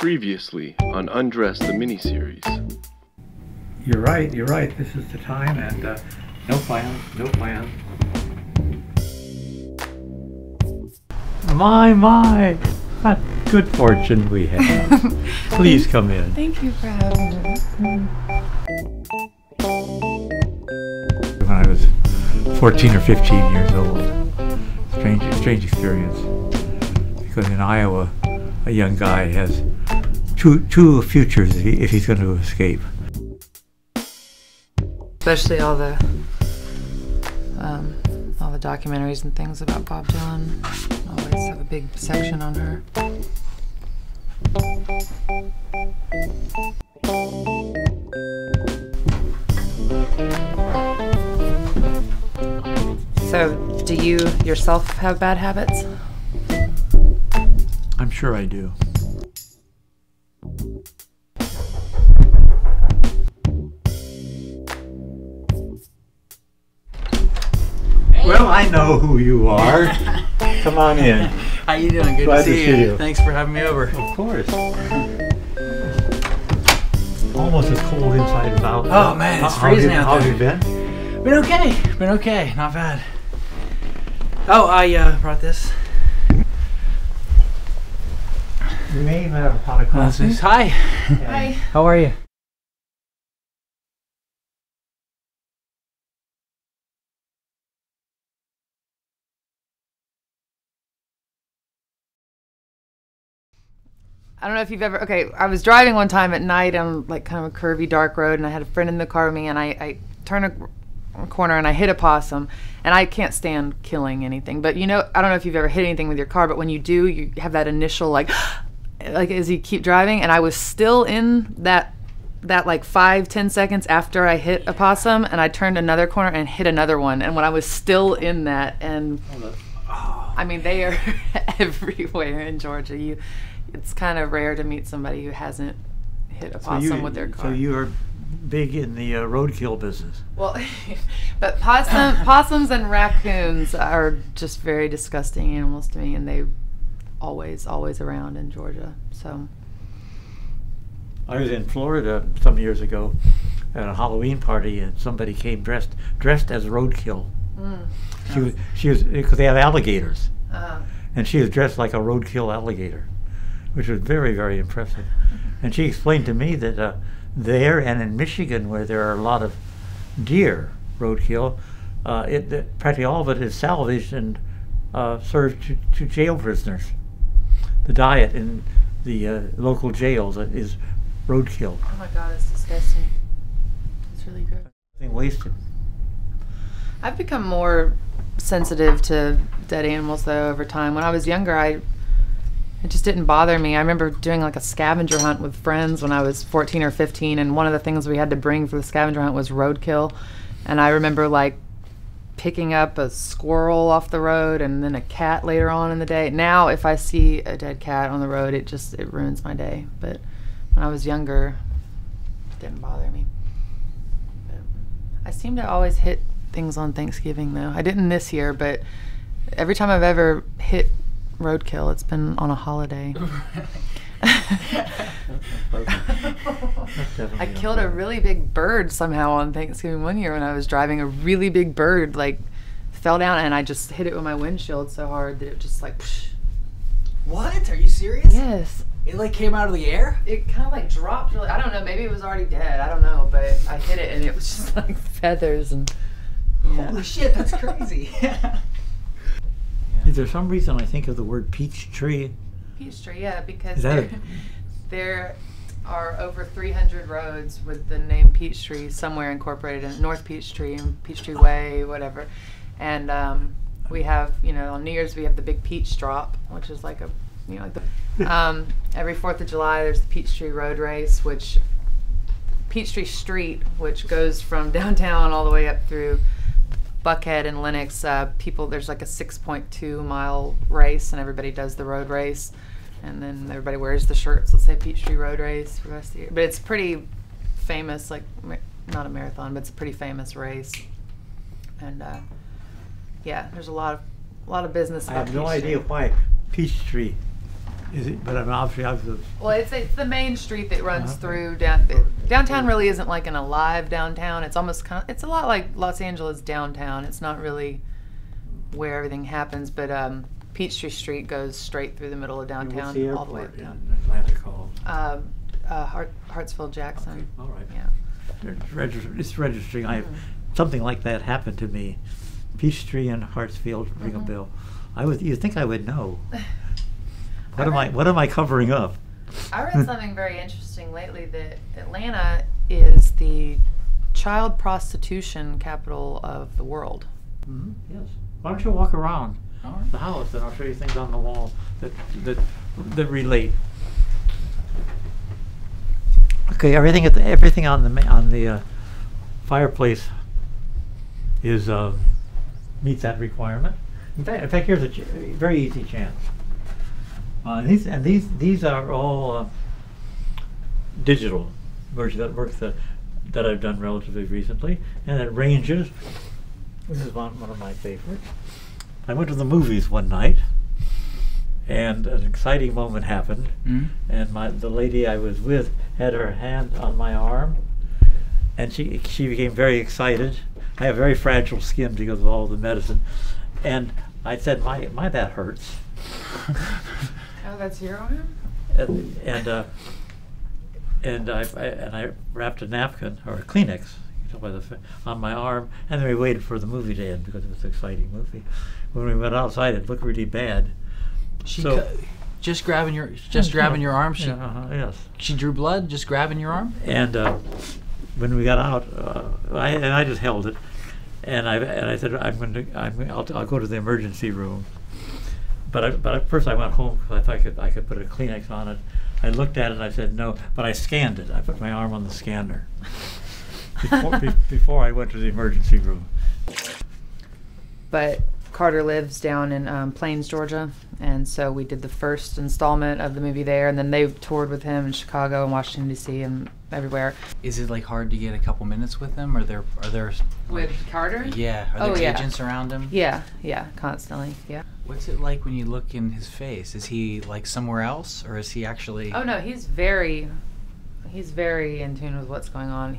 Previously on Undressed, the miniseries. You're right, this is the time, and no plans. My, what good fortune we have. Please come in. Thank you for having me. When I was 14 or 15 years old, strange experience, because in Iowa, a young guy has two futures if he's going to escape. Especially all the documentaries and things about Bob Dylan. Always have a big section on her. So, do you yourself have bad habits? I'm sure I do. Well, I know who you are. Come on in. How you doing? Good Glad to see you. Thanks for having me over. Of course. Almost as cold inside as out. Oh man, it's freezing out there. How have you been? Been okay. Not bad. Oh, I brought this. You may even have a pot of coffee. Hi. Hi. How are you? I don't know if you've ever, I was driving one time at night on like kind of a curvy dark road, and I had a friend in the car with me, and I turned a corner and I hit a possum, and I can't stand killing anything, but you know, I don't know if you've ever hit anything with your car, but when you do, you have that initial like as you keep driving, and I was still in that like 5-10 seconds after I hit a possum, and I turned another corner and hit another one, and when I was still in that, and I mean, they are everywhere in Georgia. It's kind of rare to meet somebody who hasn't hit a possum with their car. So you are big in the roadkill business. Well, but possums and raccoons are just very disgusting animals to me, and they always around in Georgia. So I was in Florida some years ago at a Halloween party, and somebody came dressed as roadkill. She was because they have alligators, and she was dressed like a roadkill alligator, which was very, very impressive. And she explained to me that there and in Michigan, where there are a lot of deer roadkill, practically all of it is salvaged and served to jail prisoners. The diet in the local jails is roadkill. oh my God, it's disgusting. It's really gross. Nothing wasted. I've become more sensitive to dead animals though over time. When I was younger, it just didn't bother me. I remember doing like a scavenger hunt with friends when I was 14 or 15, and one of the things we had to bring for the scavenger hunt was roadkill. And I remember like picking up a squirrel off the road and then a cat later on in the day. Now if I see a dead cat on the road, it ruins my day. But when I was younger, it didn't bother me. But I seem to always hit things on Thanksgiving though. I didn't this year, but every time I've ever hit roadkill, it's been on a holiday. I killed a really big bird somehow on Thanksgiving one year when I was driving. A really big bird like fell down, and I just hit it with my windshield so hard that it just like psh. What? Are you serious? Yes. It like came out of the air? It kind of like dropped really, I don't know, maybe it was already dead, I don't know, but I hit it and it was just like feathers and yeah. Holy shit, that's crazy. Is there some reason I think of the word peach tree? Peach tree, yeah, because there are over 300 roads with the name Peachtree somewhere incorporated in North Peachtree and Peachtree Way, whatever. And we have, on New Year's we have the big peach drop, which is like every 4th of July there's the Peachtree Road Race, Peachtree Street, which goes from downtown all the way up through Buckhead and Lenox. There's like a 6.2 mile race, and everybody does the road race, and then everybody wears the shirts that say Peachtree Road Race for the rest of the year. But it's pretty famous, like not a marathon, but it's a pretty famous race. And yeah, there's a lot of business. I have no idea why Peachtree Is it? But I'm obviously. Well, it's the main street that runs Okay. through downtown. Really isn't like an alive downtown. It's almost it's a lot like Los Angeles downtown. It's not really where everything happens, but Peachtree Street goes straight through the middle of downtown, What's the all the way airport uptown. in Atlanta called? Hartsfield Jackson. Okay, all right. Yeah. It's registering. Something like that happened to me. Peachtree and Hartsfield ring a bell. You'd think I would know. What am I covering up? I read something very interesting lately that Atlanta is the child prostitution capital of the world. Yes. Why don't you walk around Alright. the house and I'll show you things on the wall that relate. Okay, everything on the fireplace is meets that requirement. In fact, here's a very easy chance. These are all digital versions that work that I've done relatively recently, and it ranges. This is one of my favorites. I went to the movies one night, and an exciting moment happened. And the lady I was with had her hand on my arm, and she became very excited. I have very fragile skin because of all the medicine, and I said, "My that hurts." Oh, that's your arm? And I wrapped a napkin or a Kleenex on my arm, and then we waited for the movie to end because it was an exciting movie. When we went outside, it looked really bad. Just grabbing your arm. Yes. She drew blood just grabbing your arm. And when we got out, I just held it, and I said, I'll go to the emergency room. But first I went home because I thought I could put a Kleenex on it. I looked at it and I said no, but I scanned it. I put my arm on the scanner before I went to the emergency room. But Carter lives down in Plains, Georgia, and so we did the first installment of the movie there, and then they toured with him in Chicago and Washington D.C. and everywhere. Is it like hard to get a couple minutes with him? Are there With Carter? Yeah. Are there agents around him? Yeah, constantly. Yeah. What's it like when you look in his face? Is he like somewhere else, or is he actually? Oh no, he's very in tune with what's going on.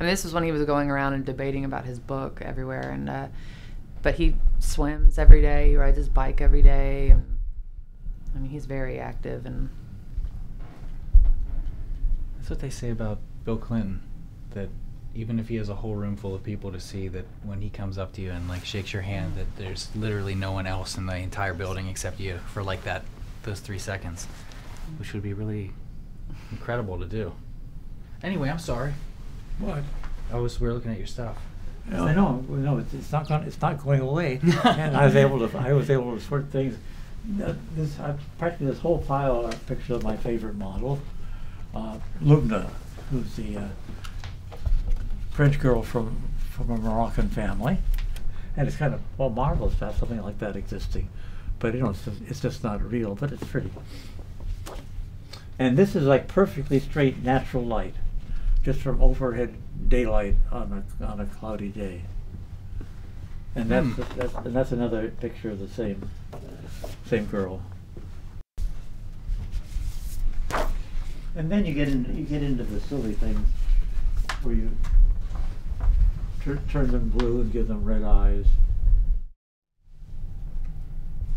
This was when he was going around and debating about his book everywhere, and but he swims every day. He rides his bike every day. And, he's very active, and that's what they say about Bill Clinton. That even if he has a whole room full of people to see, that when he comes up to you and like shakes your hand, that there's literally no one else in the entire building except you for like those 3 seconds, which would be really incredible to do. Anyway, I'm sorry. What? We're looking at your stuff. I know. No, it's not going away. And I was able to sort things. Practically this whole pile are pictures of my favorite model, Lubna, who's the French girl from a Moroccan family, and it's kind of marvelous to have something like that existing, but it's just not real, but it's pretty. And this is like perfectly straight natural light, just from overhead daylight on a cloudy day. And that's another picture of the same girl. And then you get into the silly things where you turn them blue and give them red eyes.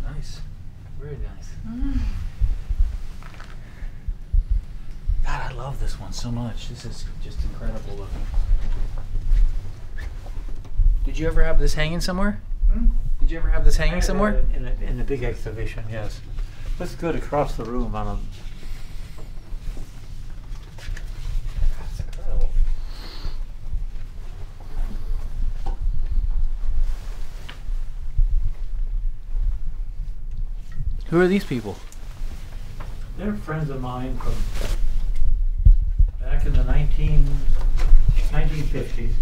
Nice, very nice. God, I love this one so much. This is just incredible looking. Did you ever have this hanging somewhere? Did you ever have this hanging somewhere? In a big exhibition, yes. Let's go across the room on them. That's incredible. Who are these people? They're friends of mine from back in the 1950s.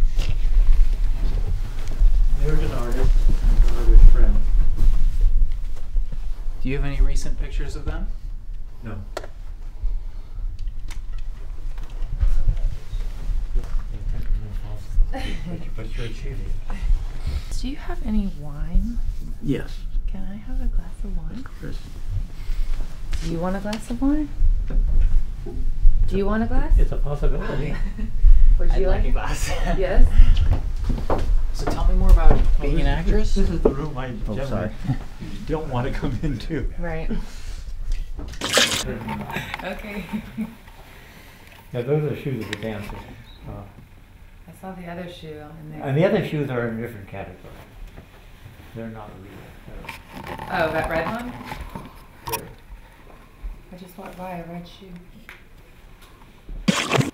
There's an artist and an artist friend. Do you have any recent pictures of them? No. But you're achieving. do you have any wine? Yes. Can I have a glass of wine? Of course. Do you want a glass of wine? Do you want a glass? It's a possibility. Would I'd you like like? a glass. Yes. So tell me more about being an actress. This is the room I generally sorry. don't want to come into. Right. Okay. Yeah, those are the shoes of the dancers. I saw the other shoe in there. And the other shoes are in a different category. They're not real. Oh, that red one? They're- I just walked by a red shoe.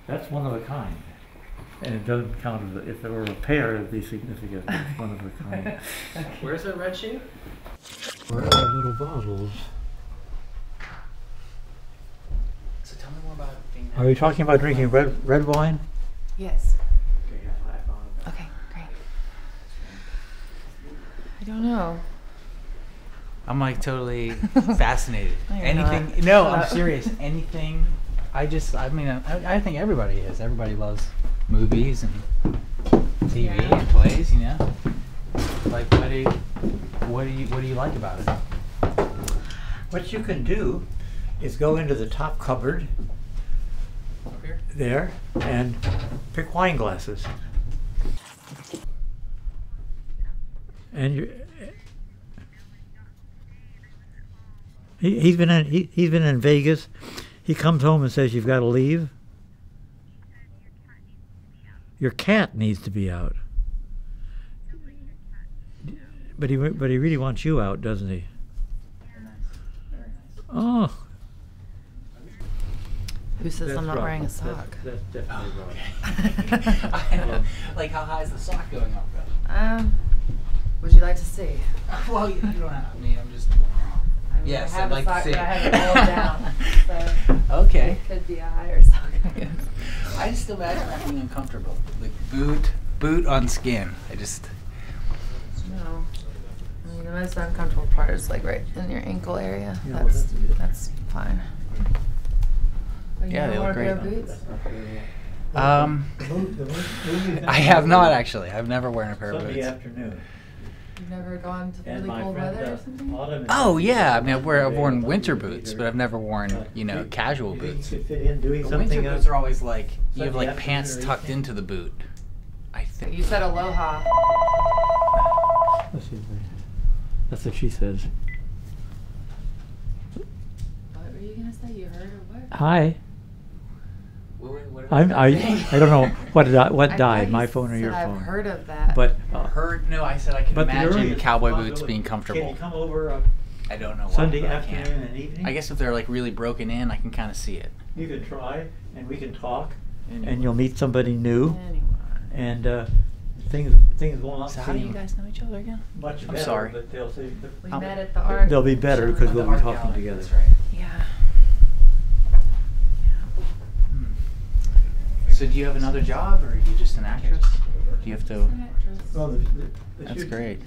That's one of a kind. And it doesn't count as, if there were a pair, it would be significant. It's one of a kind. Where's the red shoe? Where are our little bottles? So tell me more about being an Are we talking about drinking red wine? Yes. Okay, yeah, I found it. Okay, great. I don't know. I'm like totally fascinated. No, you're Anything? not. No, Shut I'm up. serious. Anything? I mean, I think everybody is. Everybody loves movies and TV Yeah. and plays. You know, like what do you like about it? What you can do is go into the top cupboard Up here? there and pick wine glasses. And he's been in Vegas. He comes home and says, "You've got to leave. Your cat needs to be out." But he really wants you out, doesn't he? Very nice. Very nice. Oh. Who says That's I'm not wrong. wearing a sock? That's definitely wrong. I know. Like, how high is the sock going up? Would you like to see? Well, you don't have. I mean, I'm just. I mean, Yes, I have I'd like a to sock, see but I have it. it rolled down, so Okay. it could be a higher sock. I guess. I just imagine that being uncomfortable. Like boot on skin. I just. No. I mean, the most uncomfortable part is like right in your ankle area. Yeah, well, That's fine. Oh, you Yeah, don't they wear look a pair great. of boots? I have not actually. I've never worn a pair of Sunday boots. afternoon. You've never gone to And really my cold friend, weather or something? Autumn Oh is- yeah, I mean I've worn winter boots, but I've never worn casual You think boots. you could fit in doing The something winter boots are always like you have Sunday like pants afternoon or tucked evening? into the boot. I think. You said aloha. Let's see. That's what she says. What were you gonna say? You heard or what? Hi. What I don't know what I died, thought my you phone or your said phone. I've heard of that. But Heard? No, I said I can but the imagine earliest cowboy boots possibility- being Can comfortable. you come over I don't know why. Sunday but I can't. afternoon and evening? I guess if they're like really broken in, I can kind of see it. You can try, and we can talk, Anyway. and you'll meet somebody new, Anyway. and things will not So how do you seem guys know each other again? much I'm better. sorry. But they'll see. We Um, met at the art. They'll be better show. because Oh, we'll the be art talking gallery, together. That's right. Yeah. So do you have another job, or are you just an actress? Do you have to? Well, the That's shoot great.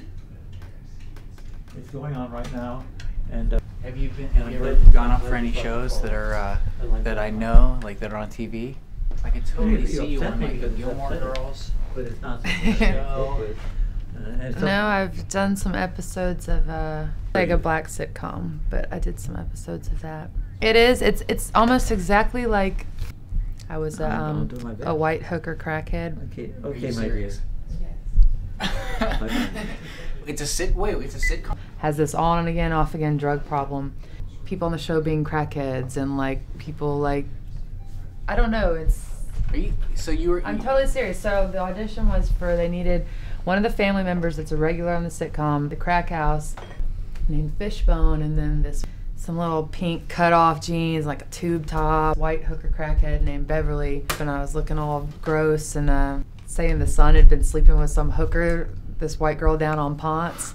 It's going on right now, and Have you been? And Have I'm you ever glad- gone up I'm for glad any you brought shows it that are forward. that I know, like that are on TV? I could totally You see you upset on me like the because it's Gilmore upsetting. Girls. but it's not. No. No, I've done some episodes of like a black sitcom, but I did some episodes of that. It is. It's almost exactly like I was I'll do my best. a white hooker crackhead. Okay, Are okay, you my dear. serious? It's a sitcom. Has this on and again, off again drug problem. People on the show being crackheads and like people like I don't know. It's Are you? So you were? I'm totally serious. So the audition was for they needed one of the family members that's a regular on the sitcom, the Crack House, named Fishbone, and then some little pink cut off jeans, like a tube top, white hooker crackhead named Beverly. And I was looking all gross and saying the son had been sleeping with some hooker, this white girl down on Ponce.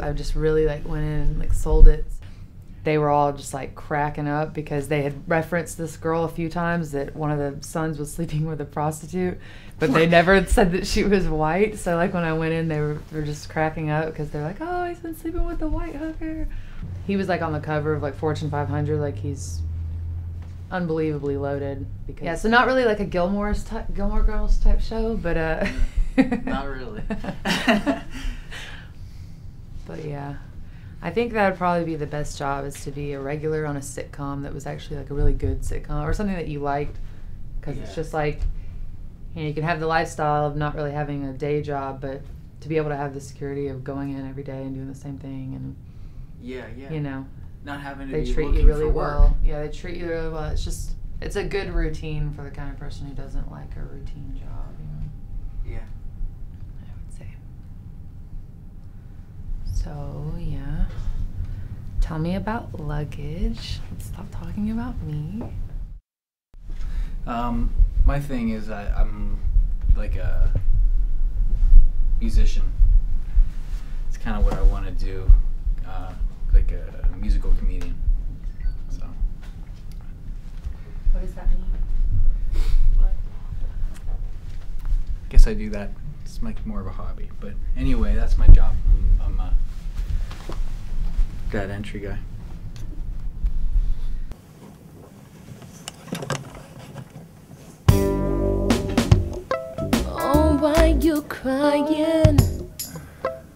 I just really like went in and like sold it. They were all just like cracking up because they had referenced this girl a few times that one of the sons was sleeping with a prostitute, but they never said that she was white. So like when I went in, they were just cracking up because they're like, oh, he's been sleeping with the white hooker. He was like on the cover of like Fortune 500, like he's unbelievably loaded. Because, yeah, so not really like a Gilmore Girls type show, but Not really. But yeah. I think that would probably be the best job, is to be a regular on a sitcom that was actually like a really good sitcom, or something that you liked, because it's just like, you know, you can have the lifestyle of not really having a day job, but to be able to have the security of going in every day and doing the same thing, and you know, not having to they be treat looking you really for work. well. Yeah, they treat you really well. It's just, it's a good routine for the kind of person who doesn't like a routine job, you know. Yeah. I would say. So, yeah. Tell me about luggage. Let's stop talking about me. My thing is I'm like a musician. It's kind of what I want to do, like a musical comedian. So. What does that mean? Guess I do that. It's like more of a hobby. But anyway, that's my job. I'm a data entry guy. Oh, why you crying?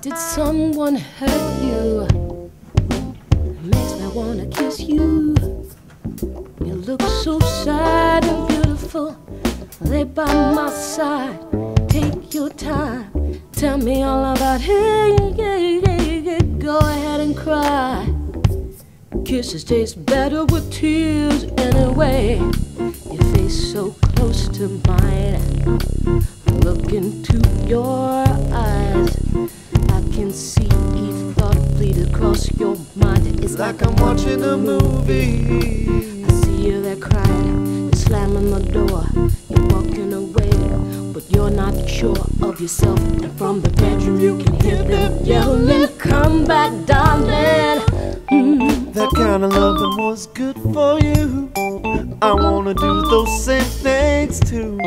Did someone hurt you? Makes me wanna kiss you. You look so sad and beautiful. Lay by my side. Take your time. Tell me all about it. Go ahead and cry. Kisses taste better with tears anyway. Your face so close to mine. Look into your eyes. I can see each thought bleed across your mind. It's like I'm watching a movie. I see you there crying. You're slamming the door. You're walking away, but you're not sure of yourself. And from the bedroom you can hear them yelling, "Come back, darling." That kind of loving was good for you. I wanna do those same things too.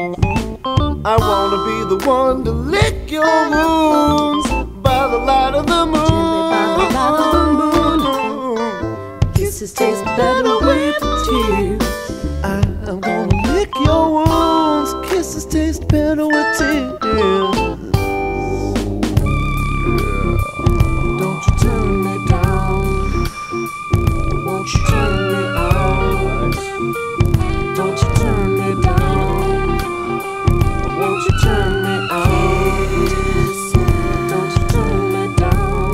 I wanna be the one to lick your wounds by the light of the moon. Gently by the light of the moon. Kisses taste better with tears. I'm gonna lick your wounds. Kisses taste better with tears. Don't you turn me down. Won't you turn me out? Don't you turn me down. Won't you turn me out? Don't you turn me down.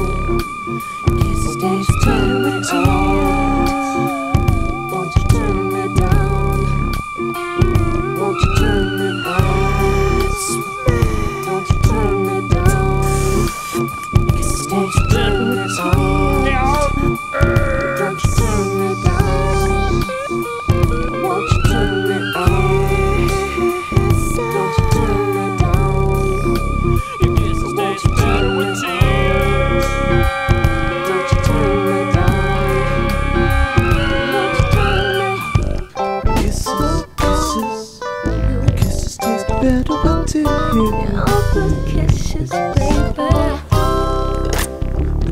Kisses taste better with tears. Won't you turn me down? Won't you turn me out? Don't you turn me down. Kisses taste better with tears. Don't you turn me down. Won't you turn me out? Don't you turn me down. Your kisses taste better with tears. Don't you turn me down. Won't you turn me? Kisses, kisses, kisses taste better with tears. Awkward kisses, baby.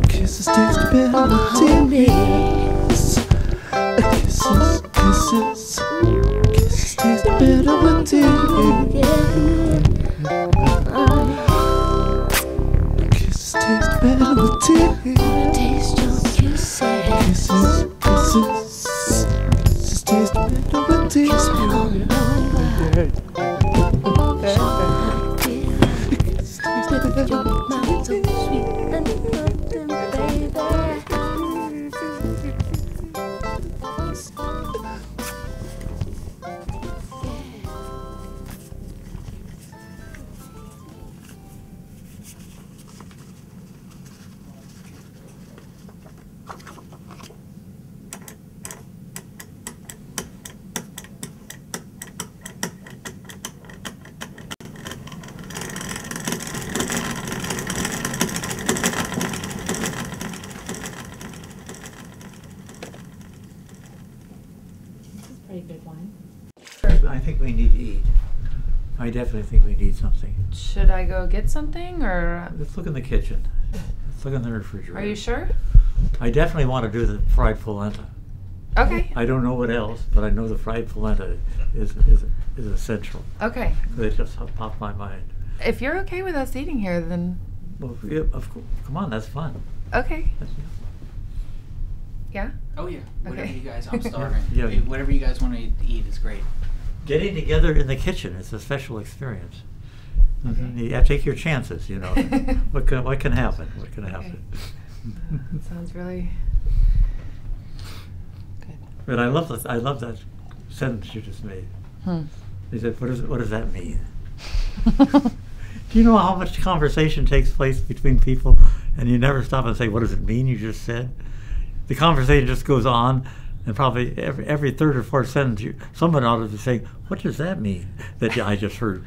Kisses taste better with Hold me. tears. Kisses, kisses, kisses taste better with tears. Kisses taste better with tears. Taste your kisses. Kisses, kisses, kisses taste better with Kiss me tears. all over. Your mouth so sweet and nothing, baby. Pretty good wine. I think we need to eat. I definitely think we need something. Should I go get something, or Let's look in the kitchen. Let's look in the refrigerator. are you sure? I definitely want to do the fried polenta. Okay. I don't know what else, but I know the fried polenta is essential. Okay. It just popped my mind. If you're okay with us eating here, then Well, yeah, of course. Come on, that's fun. okay. That's, Yeah? Oh yeah. Whatever Okay. you guys. I'm starving. Yeah. Whatever you guys want to eat is great. Getting together in the kitchen is a special experience. Okay. You have to take your chances, you know. What can happen? What can happen? Sounds really good. But I love that sentence you just made. He said, "What does that mean?" Do you know how much conversation takes place between people, and you never stop and say, "What does it mean?" You just said. The conversation just goes on, and probably every third or fourth sentence, someone ought to be saying, "What does that mean?" That I just heard.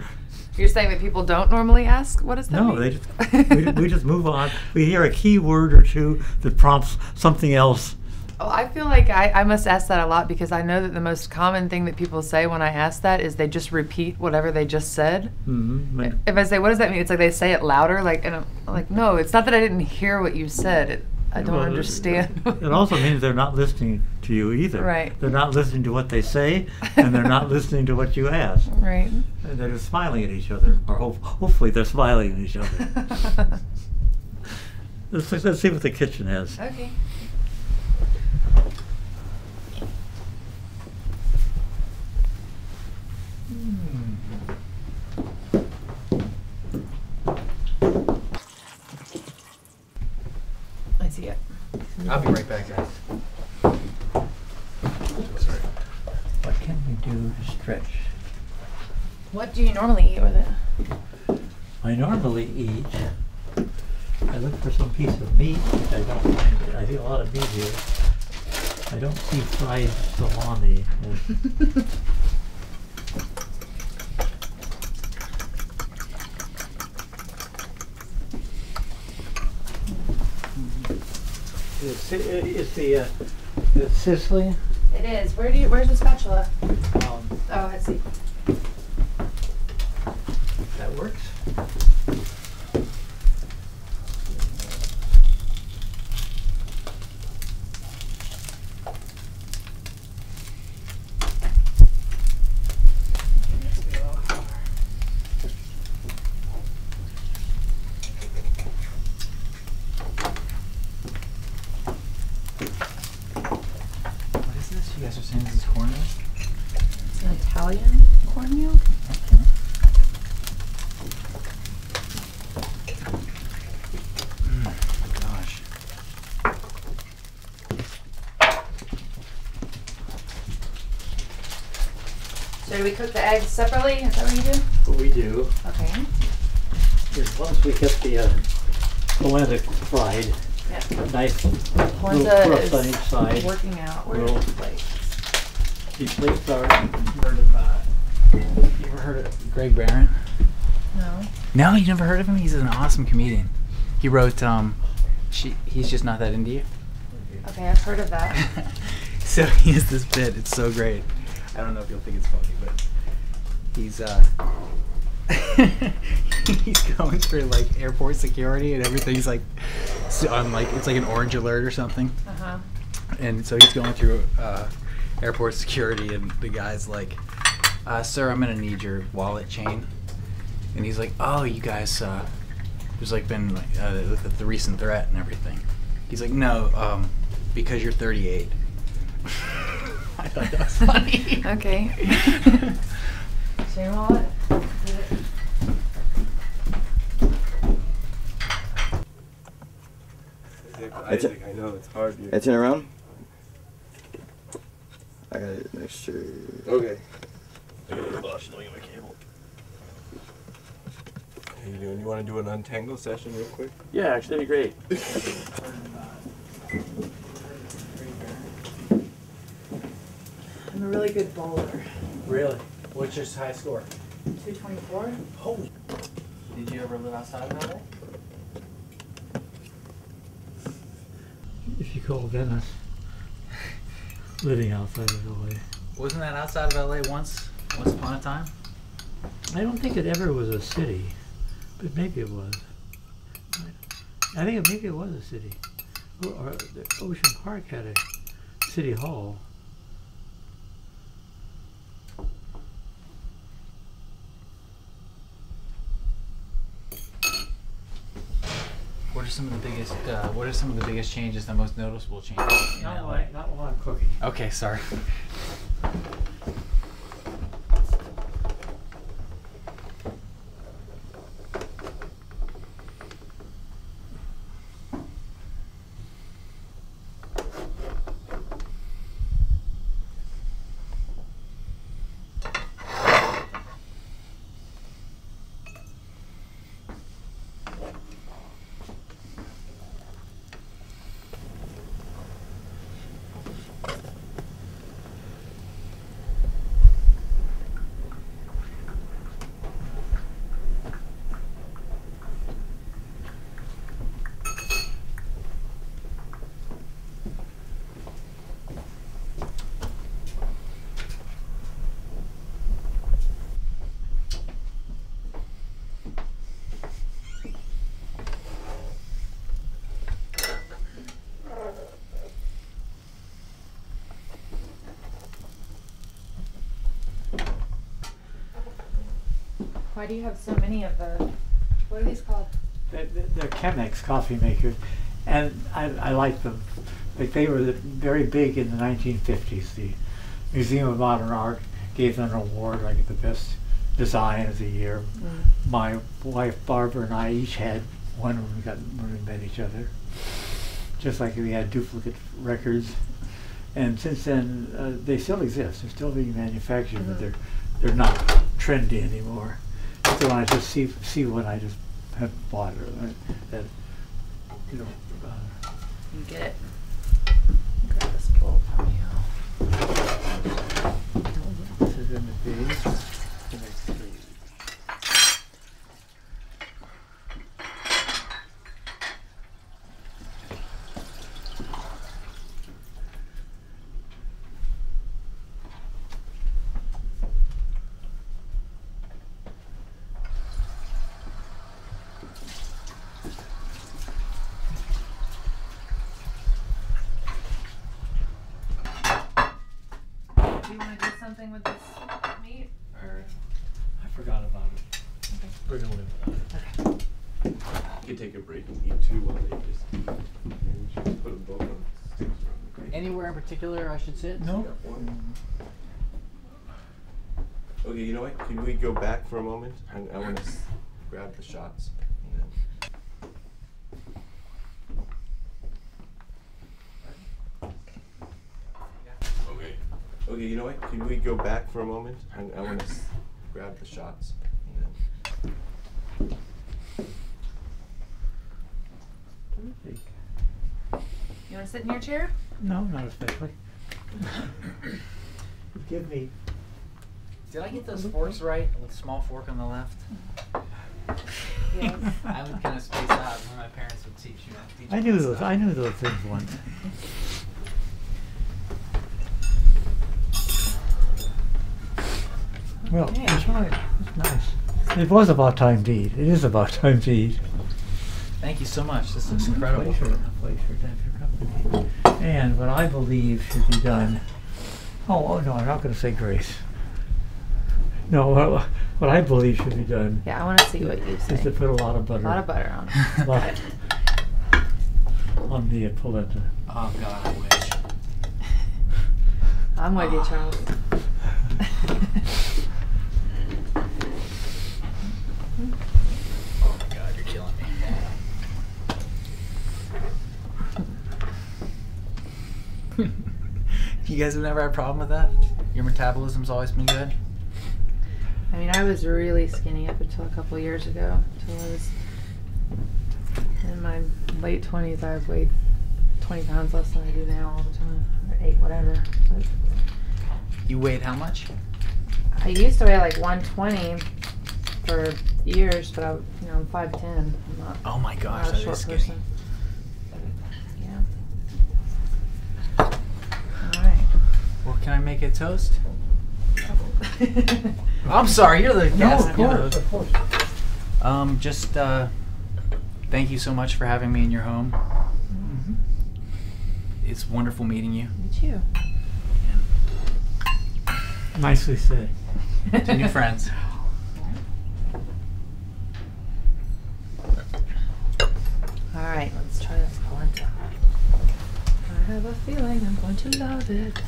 You're saying that people don't normally ask, what does that mean? No, they just we just move on. We hear a key word or two that prompts something else. Oh, I feel like I must ask that a lot because I know that the most common thing that people say when I ask that is they just repeat whatever they just said. Mm-hmm. If I say, what does that mean? It's like they say it louder, like, and I'm like, no, it's not that I didn't hear what you said. I don't understand. It also means they're not listening to you either. Right. They're not listening to what they say, and they're not listening to what you ask. Right. And they're just smiling at each other, or hopefully they're smiling at each other. Let's see what the kitchen has. Okay. I see it. I'll be right back, guys. What can we do to stretch? What do you normally eat with it? I normally eat. I look for some piece of meat, which I don't find. I see a lot of meat here. I don't see fried salami. It's sizzling. It is. Where's the spatula? Oh, let's see. That works. What is this? You guys are saying this is cornmeal? It's an Italian cornmeal. Gosh. So do we cook the eggs separately? Is that what you do? What we do Okay. is once we get the polenta fried, Yeah. nice little Polenta crust on each is side. working out. Where's Little- the plates? These plates are. Heard of, you ever heard of Greg Barron? No. No, you never heard of him? He's an awesome comedian. He wrote, He's Just Not That Into You. Okay, I've heard of that. So he has this bit. It's so great. I don't know if you'll think it's funny, but he's he's going through like airport security and everything's like on like it's like an orange alert or something. Uh-huh. And so he's going through airport security, and the guy's like, "Sir, I'm gonna need your wallet chain." And he's like, "Oh, you guys, there's like been like, the recent threat and everything." He's like, "No, because you're 38." I thought that was funny. Okay. So your wallet? Isaac, I know it's hard. Dude. It's in around? I got it next sure. Okay. Oh, she's looking at my cable. How you doing? You want to do an untangle session real quick? Yeah, actually, that'd be great. I'm a really good bowler. Really? What's your high score? 224? Holy. Did you ever live outside of LA? If you call Venice living outside of LA. Wasn't that outside of LA once upon a time? I don't think it ever was a city, but maybe it was. I think maybe it was a city. Or the Ocean Park had a city hall. What What are some of the biggest changes, the most noticeable changes in LA? Not while I'm cooking. Okay, sorry. Why do you have so many of the, what are these called? They're Chemex coffee makers, and I like them. Like they were very big in the 1950s. The Museum of Modern Art gave them an award, like the best design of the year. My wife Barbara and I each had one when we met each other. Just like we had duplicate records, and since then they still exist. They're still being manufactured, but they're not trendy anymore. So when I just see what I just have bought, that you know. You get it. Grab this bowl from you. This is in the big. The next three. Something with this meat, or I forgot about it. okay. We're gonna live without it. You can take a break and eat too while they just eat. Maybe we should just put them both on sticks around the Anywhere in particular I should sit? No. Okay, you know what? Can we go back for a moment? I want to grab the shots. And then... Okay, you know what? Can we go back for a moment? I want to grab the shots. And then... You want to sit in your chair? No, not especially. Give me. Did I get those forks right? With the small fork on the left? Yes. I would kind of space out when my parents would teach me. I knew those things once. Well, that's right. It's nice. It was about time to eat. It is about time to eat. Thank you so much. This looks incredible. A pleasure to have your company. And what I believe should be done. Oh no, I'm not going to say grace. No, what I believe should be done. Yeah, I want to see what you say. Is to put a lot of butter. A lot of butter on it. On the polenta. Oh God, I wish. I'm with you, Charles. Oh my God, you're killing me. You guys have never had a problem with that? Your metabolism's always been good? I mean, I was really skinny up until a couple years ago. Until I was in my late 20s, I weighed 20 pounds less than I do now all the time. Or 8, whatever. But You weighed how much? I used to weigh like 120 for years, but I'm 5'10". I'm not, Oh my gosh, not a that short is skinny. person. Yeah. All right. Well, can I make a toast? I'm sorry, you're the guest. Of course. Just thank you so much for having me in your home. Mm-hmm. It's wonderful meeting you. Me too. Nicely said. To new friends. All right, let's try this polenta. I have a feeling I'm going to love it.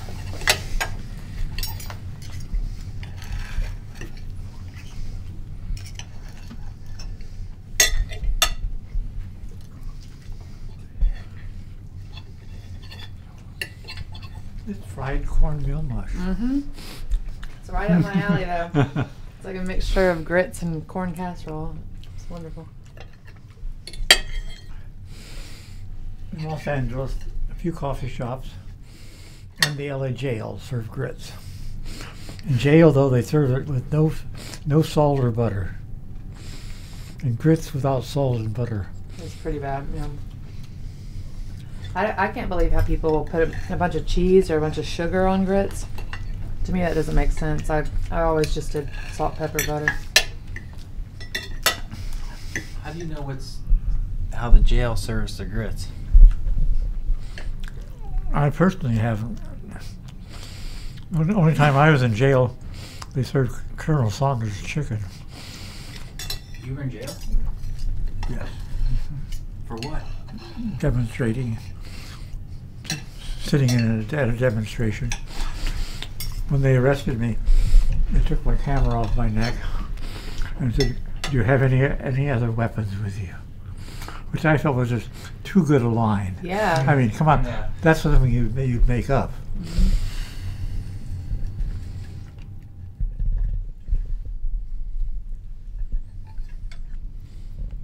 It's fried cornmeal mush. Mm-hmm. It's right up my alley, though. It's like a mixture of grits and corn casserole. It's wonderful. In Los Angeles, a few coffee shops and the LA jail serve grits. In jail, though, they serve it with no salt or butter. And grits without salt and butter. It's pretty bad, yeah. I can't believe how people will put a bunch of cheese or a bunch of sugar on grits. To me, that doesn't make sense. I always just did salt, pepper, butter. How do you know how the jail serves the grits? I personally haven't. The only time I was in jail, they served Colonel Saunders chicken. You were in jail? Yes. For what? Demonstrating. Sitting at a demonstration. When they arrested me, they took my camera off my neck and said, "Do you have any other weapons with you?" Which I felt was just too good a line. Yeah. I mean, come on, Yeah. that's something you'd make up. Mm-hmm.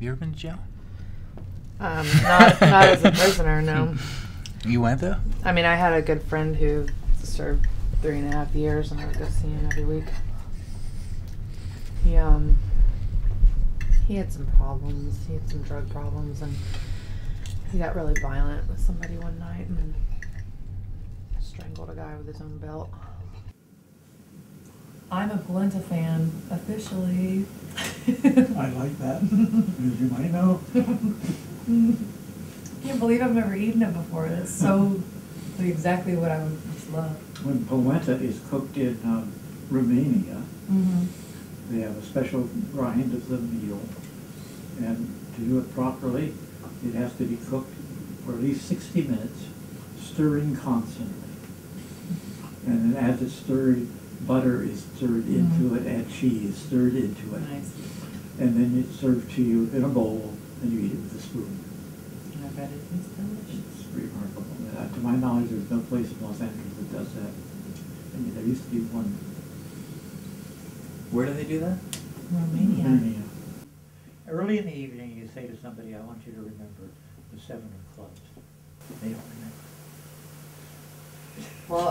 You ever been to jail? Not as a prisoner, no. You went though? I mean, I had a good friend who served 3.5 years, and I would go see him every week. He had some problems. He had some drug problems, and he got really violent with somebody one night and strangled a guy with his own belt. I'm a polenta fan, officially. I like that. As you might know. I can't believe I've never eaten it before. It's so exactly what I would just love. When polenta is cooked in Romania, they have a special grind of the meal, and to do it properly, it has to be cooked for at least 60 minutes, stirring constantly. And then as it's stirred, butter is stirred into it, and cheese stirred into it. Nice. And then it's served to you in a bowl, and you eat it with a spoon. I bet it is delicious. It's remarkable. To my knowledge, there's no place in Los Angeles that does that. I mean, there used to be one. Where do they do that? Romania. Early in the evening, you say to somebody, "I want you to remember the 7 of clubs." They don't remember. Well,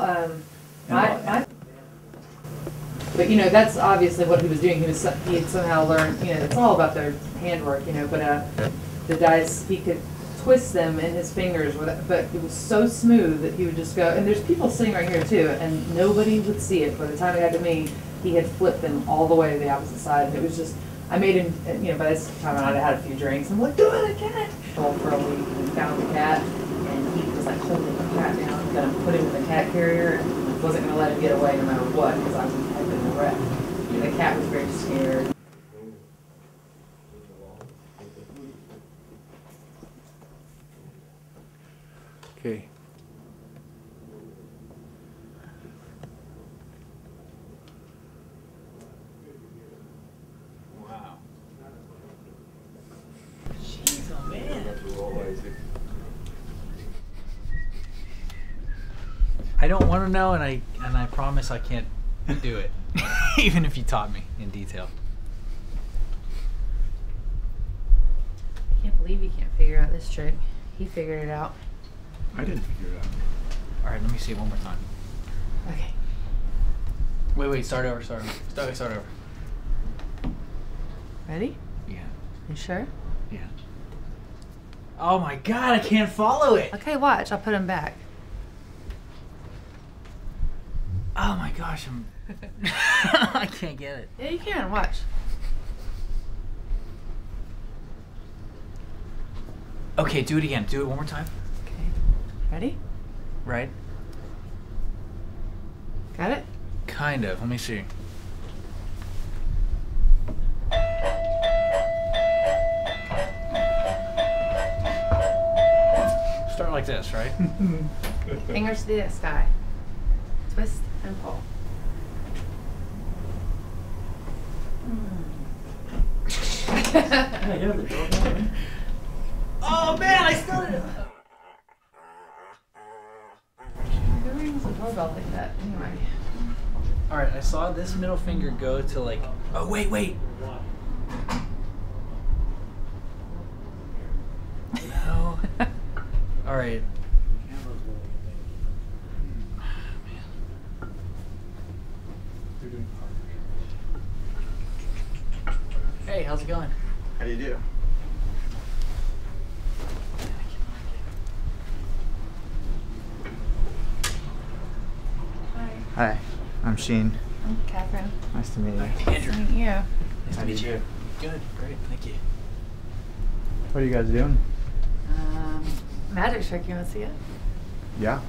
but you know, that's obviously what he was doing. He had somehow learned, you know, it's all about their handwork, you know, but the dice, he could twist them in his fingers, but it was so smooth that he would just go, and there's people sitting right here too, and nobody would see it. By the time it got to me, he had flipped them all the way to the opposite side, and it was just, I made him, you know, by this time I'd had a few drinks, I'm like, do it again! For a week, we found the cat, and he was like holding the cat down, gonna put him in the cat carrier, and wasn't gonna let him get away no matter what, because I had been a wreck. And the cat was very scared. Okay. Wow. Jeez, oh man. I don't want to know, and I promise I can't do it, even if you taught me in detail. I can't believe he can't figure out this trick. He figured it out. I didn't figure it out. All right, let me see it one more time. Okay. Wait, start over. Start over. Ready? Yeah. You sure? Yeah. Oh my God, I can't follow it. Okay, watch. I'll put him back. Oh my gosh, I can't get it. Yeah, you can. Watch. Okay, do it again. Do it one more time. Okay. Ready? Right? Got it? Kind of. Let me see. like this, right? Fingers to the sky. Twist and pull. Oh man, I still did it. Who rings a doorbell like that anyway? All right, I saw this middle finger go to like. Oh wait. No. All right. Hey, how's it going? How do you do? Hi, I'm Sheen. I'm Katherine. Nice to meet you. Andrew. Nice to meet you. Nice to meet you. Good, great, thank you. What are you guys doing? Magic trick, you want to see it? Yeah.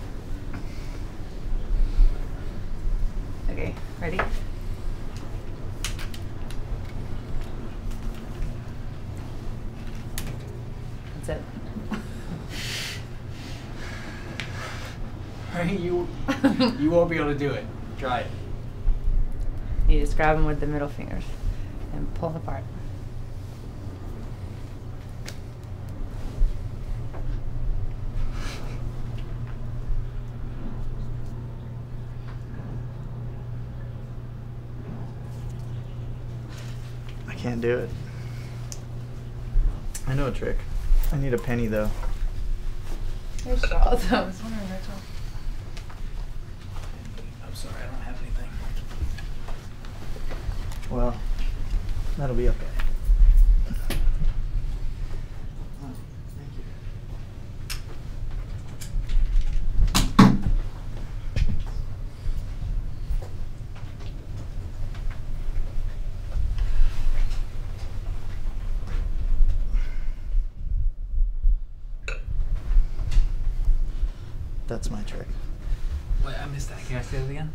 Okay, ready? That's it. You won't be able to do it. Try it. You just grab them with the middle fingers and pull them apart. I can't do it. I know a trick. I need a penny though. Here's Charles. I was wondering, Rachel. I'm sorry, I don't have anything. Well, that'll be okay. Oh, thank you. That's my trick. Wait, I missed that. Can I say it again?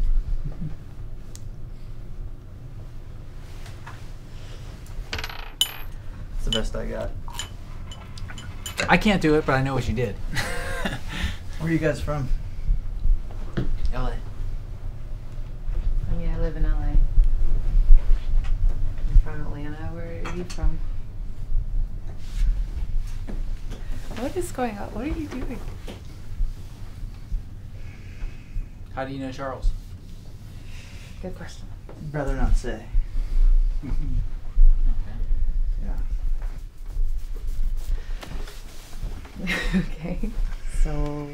It's the best I got. I can't do it, but I know what you did. Where are you guys from? LA. Oh, yeah, I live in LA. I'm from Atlanta. Where are you from? What is going on? What are you doing? How do you know Charles? Good question. I'd rather not say. Yeah. Okay. So,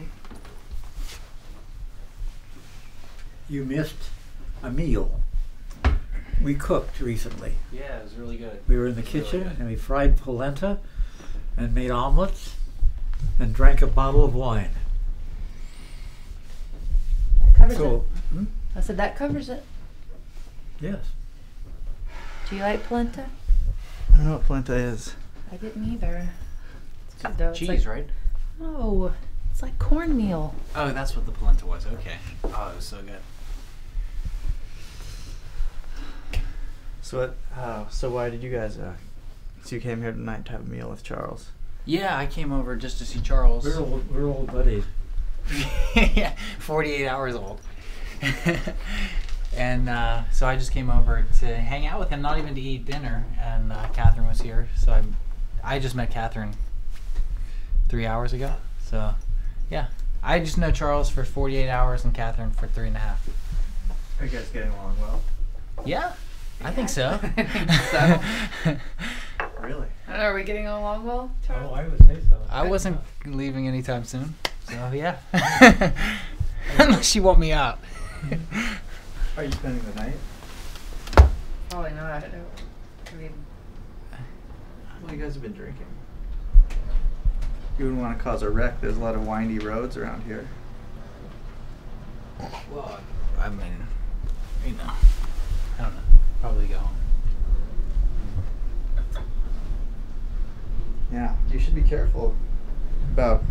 You missed a meal. We cooked recently. Yeah, it was really good. We were in the kitchen and we fried polenta and made omelets and drank a bottle of wine. that covers So, it. I said that covers it. yes. Do you like polenta? I don't know what polenta is. I didn't either. It's good though. It's Cheese, like, right? No, it's like cornmeal. Oh, that's what the polenta was. Okay. Oh, it was so good. So what? So why did you guys? So you came here tonight to have a meal with Charles? Yeah, I came over just to see Charles. We're old buddies. Yeah, 48 hours old. And so I just came over to hang out with him, not even to eat dinner. And Katherine was here, so I just met Katherine 3 hours ago. So yeah, I just know Charles for 48 hours and Katherine for 3.5. Are you guys getting along well? Yeah, I think so. I think so. Really? I don't know, are we getting along well, Charles? Oh, I would say so. I wasn't leaving anytime soon, so yeah. Unless you want me out. Are you spending the night? Probably not. I mean, Well, you guys have been drinking. You wouldn't want to cause a wreck. There's a lot of windy roads around here. Well, I mean, you know, I don't know. Probably go home. Yeah, you should be careful about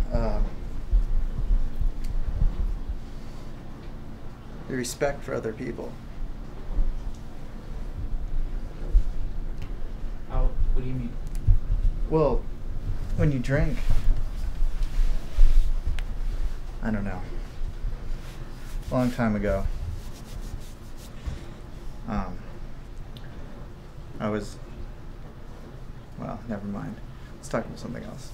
your respect for other people. Oh, what do you mean? Well, when you drink, I don't know. A long time ago. I was, well, never mind. Let's talk about something else.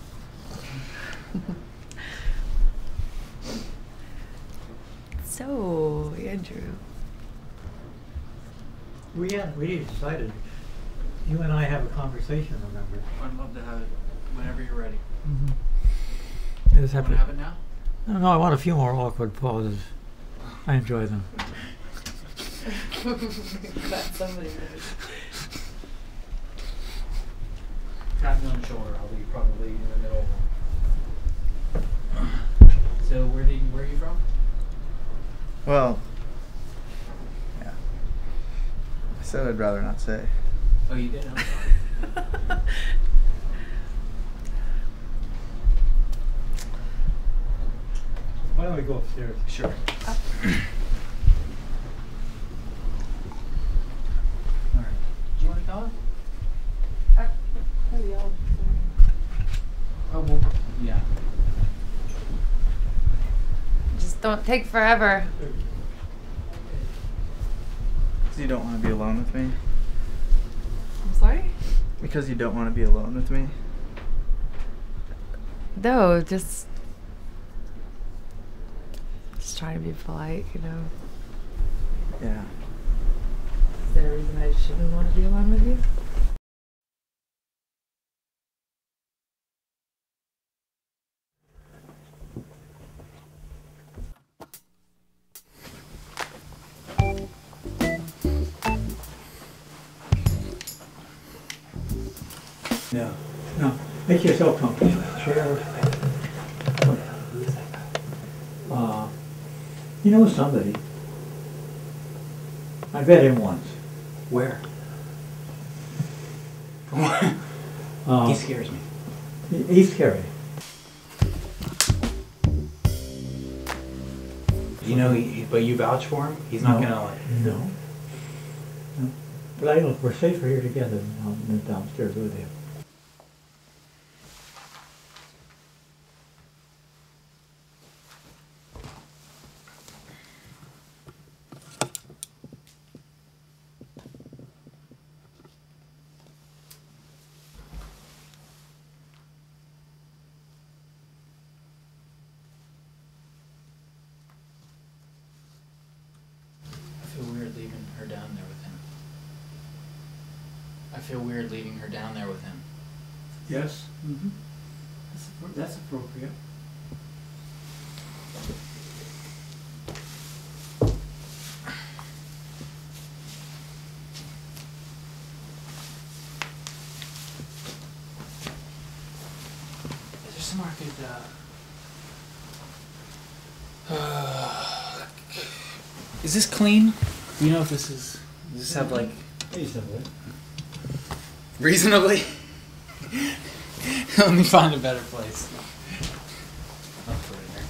So, Andrew. We decided. You and I have a conversation, remember? I'd love to have it whenever you're ready. Mm-hmm. Want to have it now? No, I want a few more awkward pauses. I enjoy them. Glad somebody Tap me on the shoulder. I'll be probably in the middle. So where are you from? Well, yeah. I said I'd rather not say. Oh, you did? I'm sorry. Why don't we go upstairs? Sure. Oh. All right. Do you want to go? Oh, well, yeah. Just don't take forever. So you don't want to be alone with me? I'm sorry? Because you don't want to be alone with me? No, just trying to be polite, you know. Yeah. Is there a reason I shouldn't want to be alone with you? No. No. Make yourself comfortable. Chair. You know somebody. I met him once. Where? He scares me. He's scary. You know, but you vouch for him? He's not gonna like... No. No. But look, we're safer here together than downstairs with him. I feel weird leaving her down there with him. Yes. Mm-hmm. That's appropriate. Is there somewhere I could, is this clean? Do you know if this is, does this have like... Reasonably. Reasonably? Let me find a better place. I'll put it here.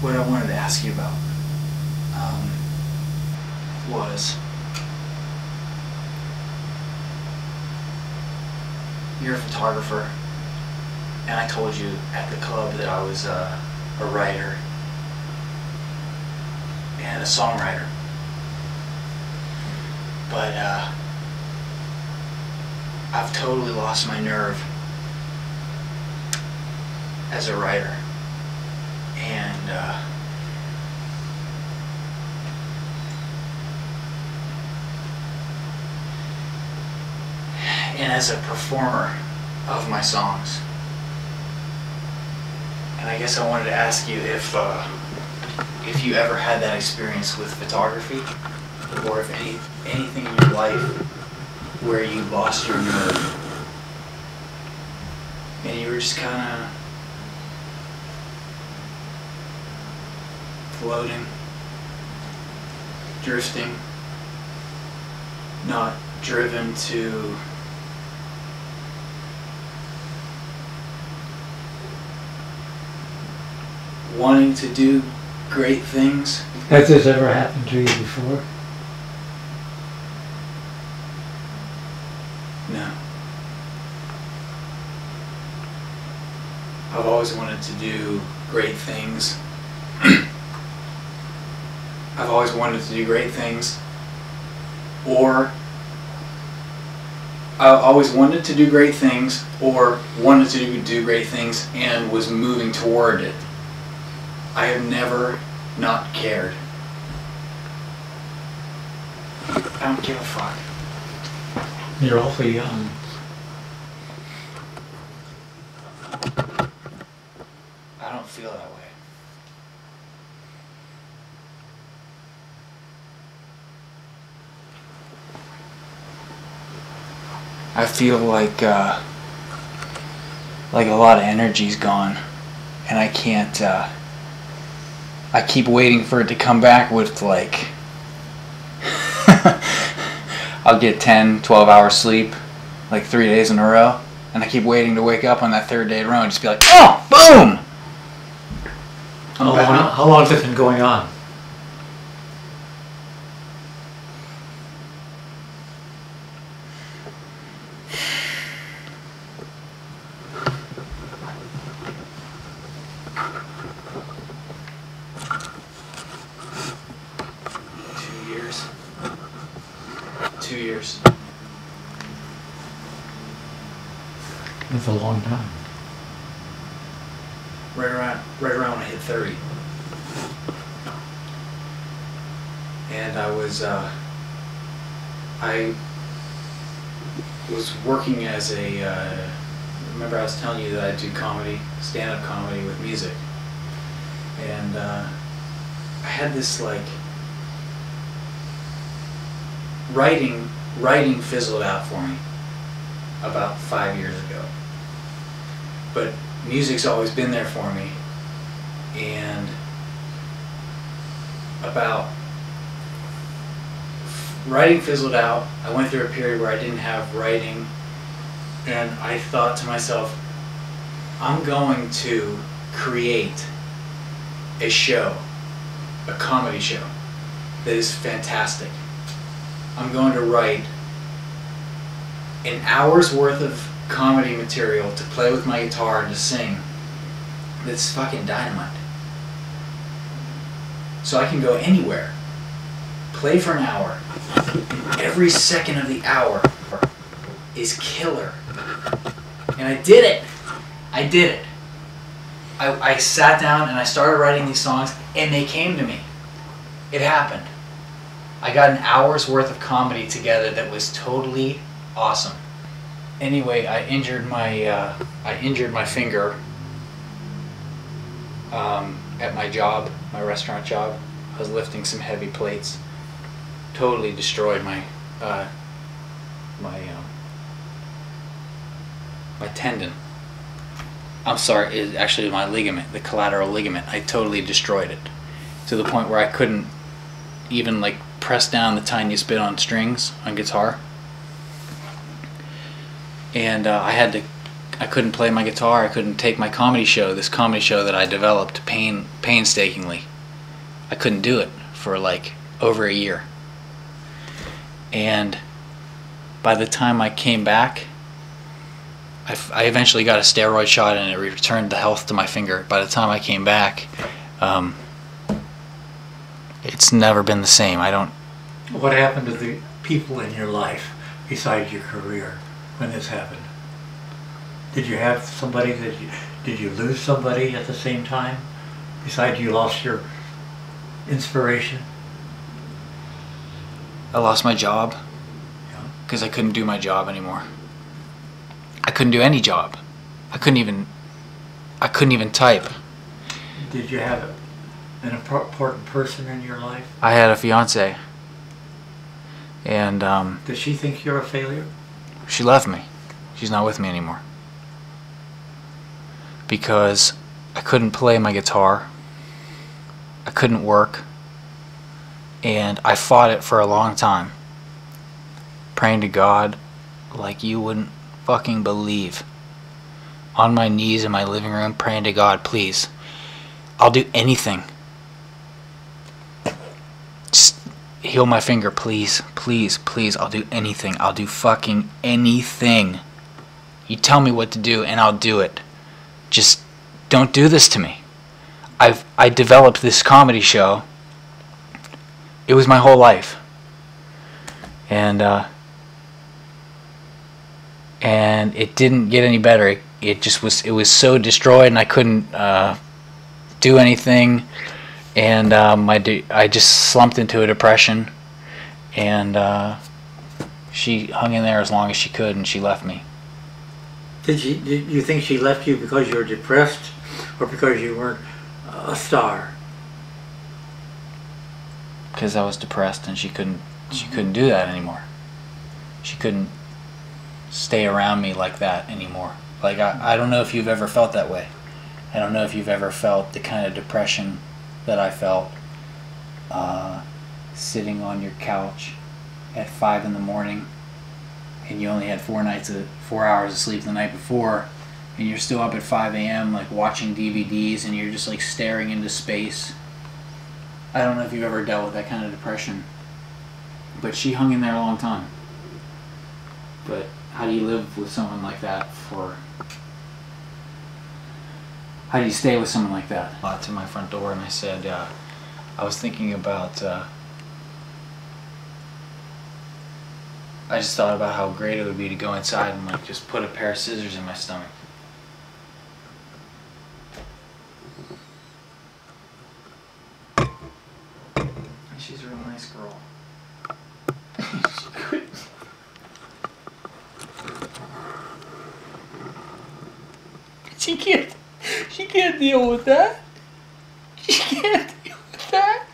What I wanted to ask you about was you're a photographer, and I told you at the club that I was a writer and a songwriter. But I've totally lost my nerve as a writer. And as a performer of my songs. And I guess I wanted to ask you if you ever had that experience with photography, or if anything in your life where you lost your nerve and you were just kind of floating, drifting, not driven to wanting to do great things. Has this ever happened to you before? No. I've always wanted to do great things. I've always wanted to do great things. Or I always wanted to do great things, or wanted to do great things and was moving toward it. I have never not cared. I don't give a fuck. You're awfully young. I don't feel that way. I feel like a lot of energy's gone, and I can't. I keep waiting for it to come back with like. I'll get 10, 12 hours sleep, like 3 days in a row, and I keep waiting to wake up on that third day in a row and just be like, oh, boom! How long has this been going on? That's a long time. Right around when I hit 30. And I was working as a, remember I was telling you that I do comedy, stand-up comedy with music. And I had this like, writing fizzled out for me about 5 years ago. But music's always been there for me, and about writing fizzled out. I went through a period where I didn't have writing, and I thought to myself, I'm going to create a show, a comedy show that is fantastic. I'm going to write an hour's worth of comedy material to play with my guitar and to sing that's fucking dynamite. So I can go anywhere, play for an hour, and every second of the hour is killer. And I did it. I did it. I sat down and I started writing these songs, and they came to me. It happened. I got an hour's worth of comedy together that was totally awesome. Anyway, I injured my finger at my job, my restaurant job. I was lifting some heavy plates. Totally destroyed my my tendon. I'm sorry, it's actually my ligament, the collateral ligament. I totally destroyed it to the point where I couldn't even like press down the tiniest bit on strings on guitar. And I couldn't play my guitar. I couldn't take my comedy show, this comedy show that I developed painstakingly. I couldn't do it for like over a year. And by the time I came back, I eventually got a steroid shot and it returned the health to my finger. By the time I came back, it's never been the same. I don't. What happened to the people in your life besides your career when this happened? Did you have somebody did you lose somebody at the same time besides you lost your inspiration? I lost my job because I couldn't do my job anymore. I couldn't do any job. I couldn't even type. Did you have an important person in your life? I had a fiance, and Does she think you're a failure? she left me. She's not with me anymore because I couldn't play my guitar. I couldn't work, and I fought it for a long time, praying to God like you wouldn't fucking believe. On my knees in my living room praying to God, please, I'll do anything. Just heal my finger, please, please, please. I'll do anything. I'll do fucking anything. You tell me what to do and I'll do it. Just don't do this to me. I developed this comedy show. It was my whole life. And it didn't get any better. It was so destroyed, and I couldn't do anything, and I just slumped into a depression, and she hung in there as long as she could, and she left me. Did you think she left you because you were depressed or because you weren't a star? Because I was depressed, and she couldn't do that anymore. She couldn't stay around me like that anymore. Like, I don't know if you've ever felt that way. I don't know if you've ever felt the kind of depression that I felt sitting on your couch at 5 in the morning, and you only had 4 hours of sleep the night before, and you're still up at 5 a.m. like watching DVDs, and you're just like staring into space. I don't know if you've ever dealt with that kind of depression, but she hung in there a long time. But how do you live with someone like that how do you stay with someone like that? To my front door, and I said, I was thinking about, I just thought about how great it would be to go inside and like just put a pair of scissors in my stomach. She's a real nice girl. She can't deal with that. She can't deal with that.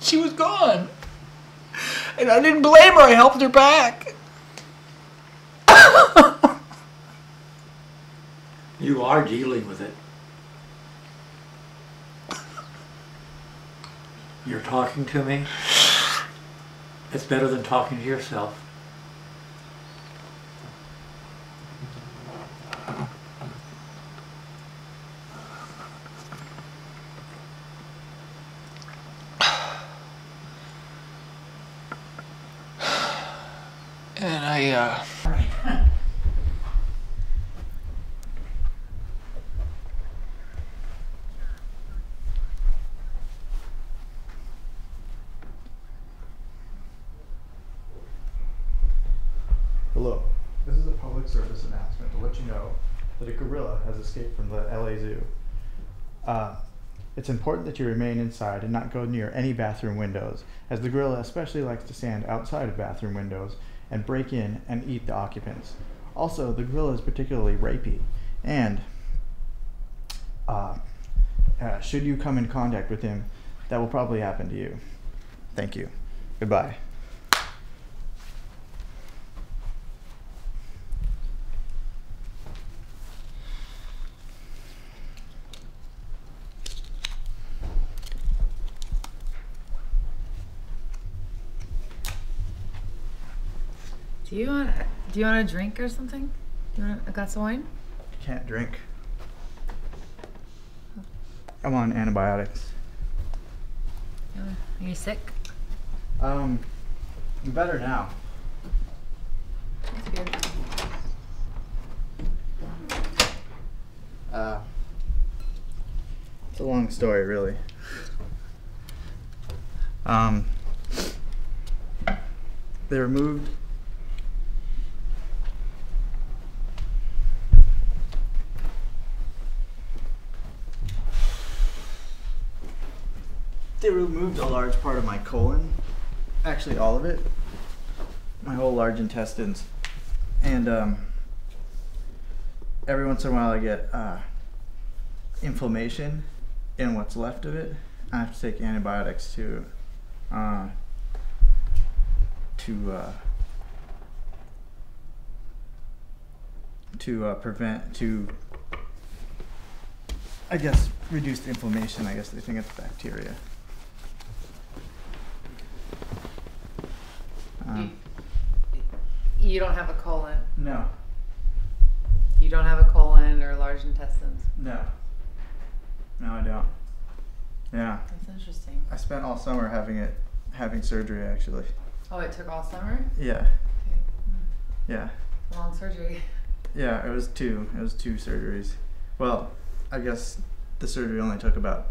She was gone. And I didn't blame her, I helped her back. You are dealing with it. You're talking to me. It's better than talking to yourself. And I, Hello, this is a public service announcement to let you know that a gorilla has escaped from the LA Zoo. It's important that you remain inside and not go near any bathroom windows, as the gorilla especially likes to stand outside of bathroom windows and break in and eat the occupants. Also, the gorilla is particularly rapey, and should you come in contact with him, that will probably happen to you. Thank you. Goodbye. Do you want a drink or something? Do you want a glass of wine? Can't drink. I'm on antibiotics. Are you sick? I'm better now. That's good. It's a long story, really. They removed a large part of my colon, actually all of it, my whole large intestines, and every once in a while I get inflammation in what's left of it. I have to take antibiotics to I guess reduce the inflammation. I guess they think it's bacteria. You don't have a colon. No. You don't have a colon or large intestines. No. No, I don't. Yeah. That's interesting. I spent all summer having surgery, actually. Oh, it took all summer? Yeah. Okay. Yeah. Long surgery. Yeah, it was two. It was 2 surgeries. Well, I guess the surgery only took about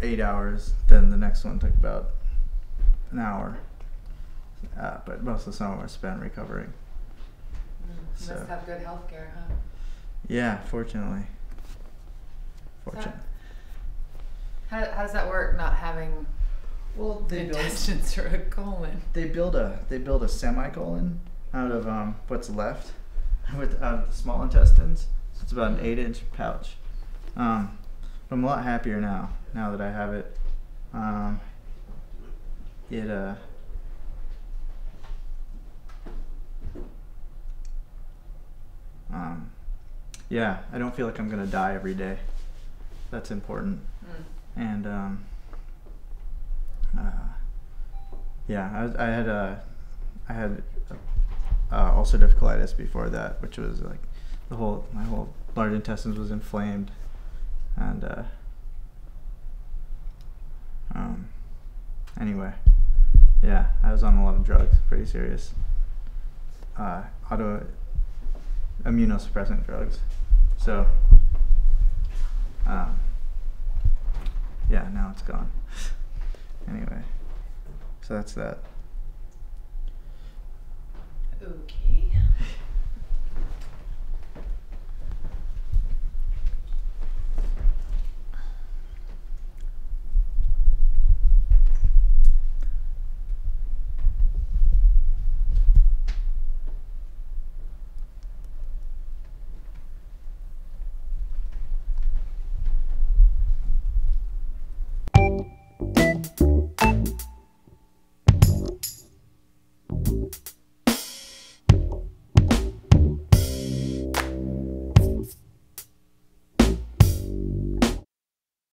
8 hours. Then the next one took about an hour. But most of the summer was spent recovering. You must have good health care, huh? Yeah, fortunately. How does that work? Not having intestines or a colon. They build a semicolon out of what's left out of the small intestines. So it's about an 8-inch pouch. But I'm a lot happier now that I have it. Yeah, I don't feel like I'm gonna die every day. That's important. And yeah, I had ulcerative colitis before that, which was like my whole large intestines was inflamed, and anyway, yeah, I was on a lot of drugs, pretty serious immunosuppressant drugs. So yeah, now it's gone. Anyway, so that's that. Okay.